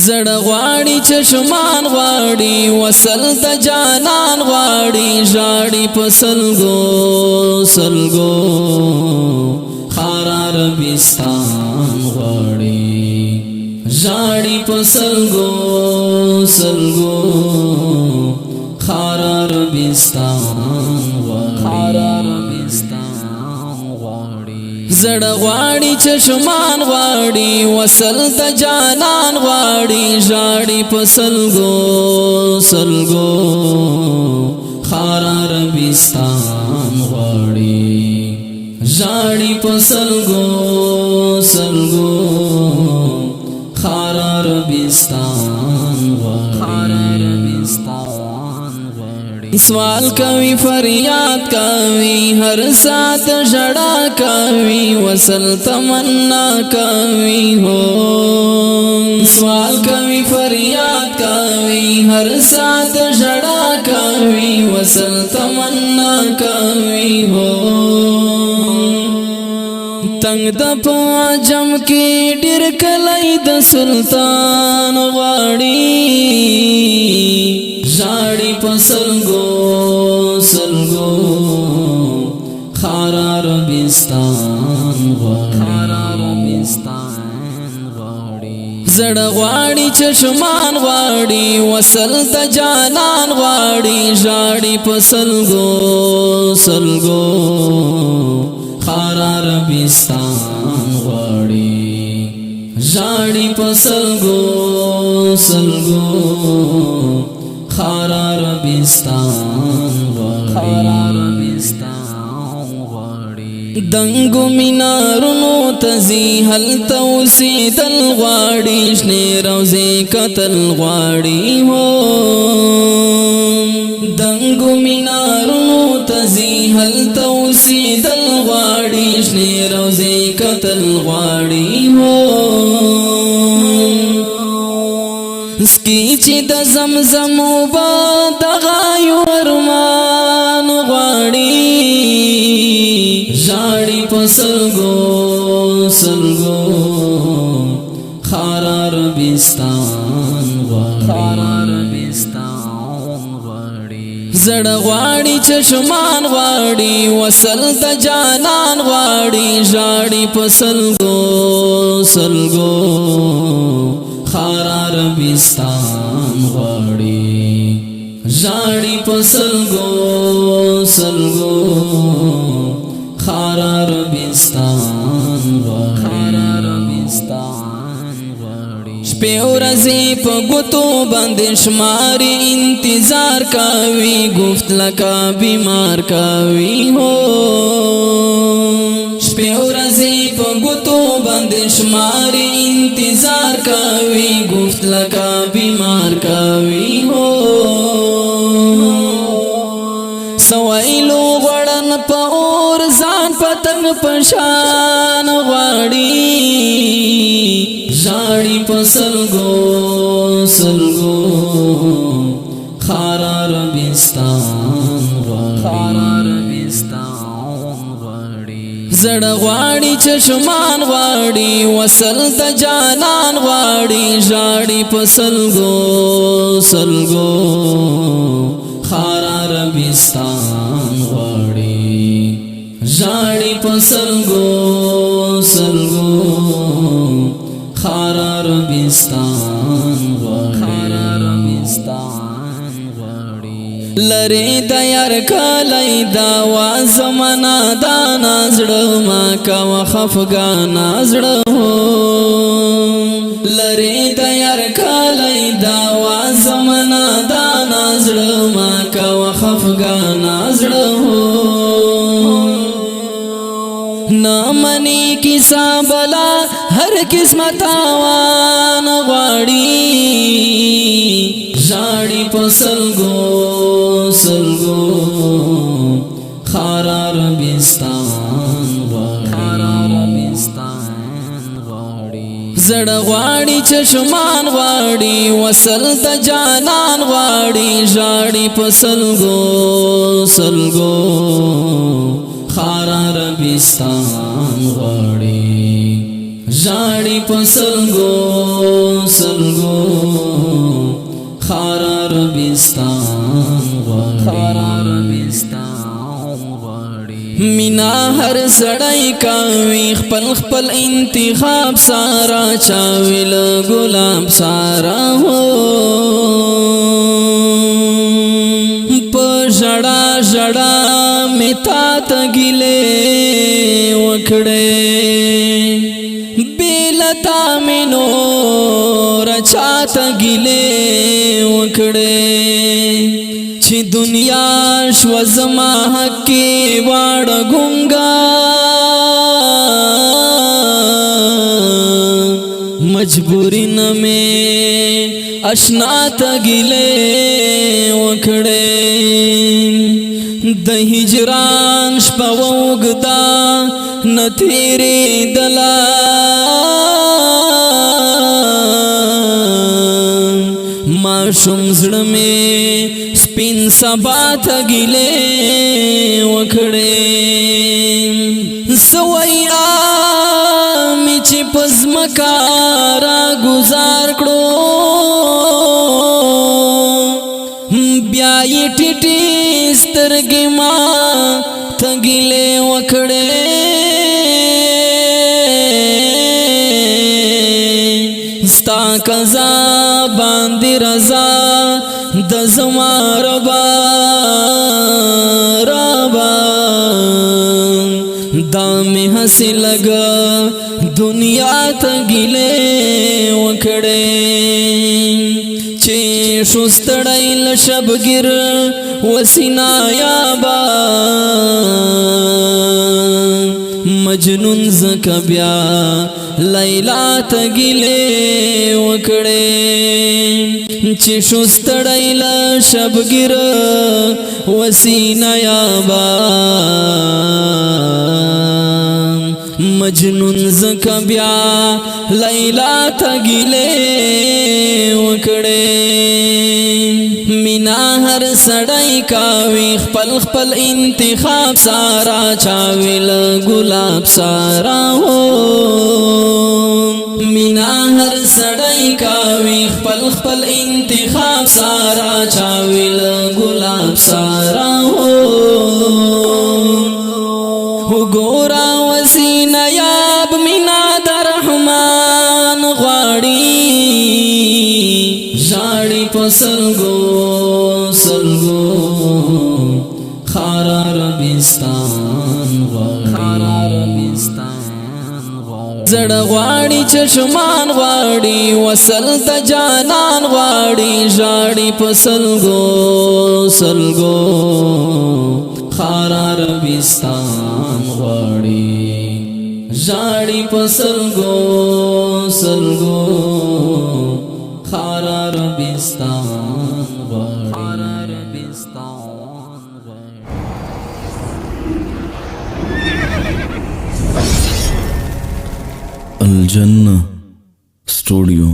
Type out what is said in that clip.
زړه غواړي چشمان غواړي وصل د جانان غواړي ژاړي په سلګو سلګو خار عربستان غواړي ژاړي په سلګو سلګو خار عربستان غواړي زړه غواړي چشمان غواړي وصل د جانان غواړي ژاړي په سلګو سلګو خار عربستان غواړي ژاړي په سلګو سلګو خار عربستان غواړي سوال کوي فریاد کوي هر سات جڑا کوي وصل تمنا کوي هو سوال کوي فریاد کوي هر سات جڑا کوي وصل تمنا کوي هو تنگ د پاجم کې ډیر کلی د سلطان غواړي ژاړي په سلګو سلګو خار عربستان غواړي زړه غواړي چشمان غواړي وصل د جانان غواړي ژاړي په سلګو سلګو خار عربستان غواړي ژاړي په سلګو سلګو خار عربستان غواړي دنګو مینارونو تزي هل توسیدل غواړي شنه روزي قتل غواړي هو دنګو مینارونو تزي هل توسیدل غواړي شنه روزي قتل غواړي هو سکی چې د زمزم وبا دغه یو ارمان غواړي ژاړي په سلګو سلګو خار عربستان غواړي زړه غواړي چشمان غواړي وصل د جانان غواړي ژاړي په سلګو سلګو خار عربستان غواړي ژاړي په سلګو سلګو خار عربستان غواړي شپې ورځې په ګوتو باندې شماري انتظار کوي گفت لکه بیمار کوي هو شپې ورځې په ګوتو باندې شماري انتظار کوي گفت لکه بیمار کوي هو سوایلو غړن په اور ځان پتنګ پشان غواړي ژاړي په سلګو سلګو خار عربستان غواړي زړه غواړي چشمان غواړي وصل د جانان غواړي ژاړي په سلګو سلګو خار عربستان غواړي ژاړي په سلګو سلګو خار عربستان غواړي لری د یار کلی دا وا زمانہ دا نازړه ما کا خفګان نازړه لری د یار کلی دا وا زمانہ دا نازړه ما کا خفګان نازړه نامنی کیسا بلا هر قسمت آوان غواړي ژاړي په سلګو سلګو خار عربستان غواړي زړه غواړي چشمان غواړي وصل د جانان غواړي ژاړي په سلګو سلګو خار عربستان غواړي ژاړي په سلګو سلګو خار عربستان غواړي مینا هر سړی کوي خپل خپل انتخاب سارا چاویل ګلاب سارا هو په ژړا ژړا میتا تګلې وکړې بیلتا مینو رچا تګلې وکړې چې دنیا شو زما حق واړ ګونګا مجبوری نه مې اشنا تګلې وکړې د هجران شپه وګدا نتیری دلا ما شوم زړه مې سپین سبا تګلې وکړې زویا می چې پزمکا را گزار کړو بیا یې ټټې سترګې ما تګلې وکړې ستا قضا باندې رضا د زما ربا ربا دا می هسې لګا دنیا تګلې وکړې چې شوستړی له شبګیر وسینا یابا مجنون زکه بیا لیلا تګلې وکړې چې شوستړی له شبګیر وسینا یابا مجنون زکه بیا لیلا تګلې وکړې مینا هر سړی کوي خپل خپل انتخاب سارا چاویل ګلاب سارا هو مینا هر سړی کوي خپل خپل انتخاب سارا چاویل ګلاب سارا هو ګورا وسینا یاب مینا د رحمان غواړي ژاړي په سلګو سلګو خار عربستان غواړي زړه غواړي چشمان غواړي وصل د جانان غواړي ژاړي په سلګو سلګو خار عربستان غواړي ژاړي په سلګو سلګو خار عربستان غواړي الجنة ستوديو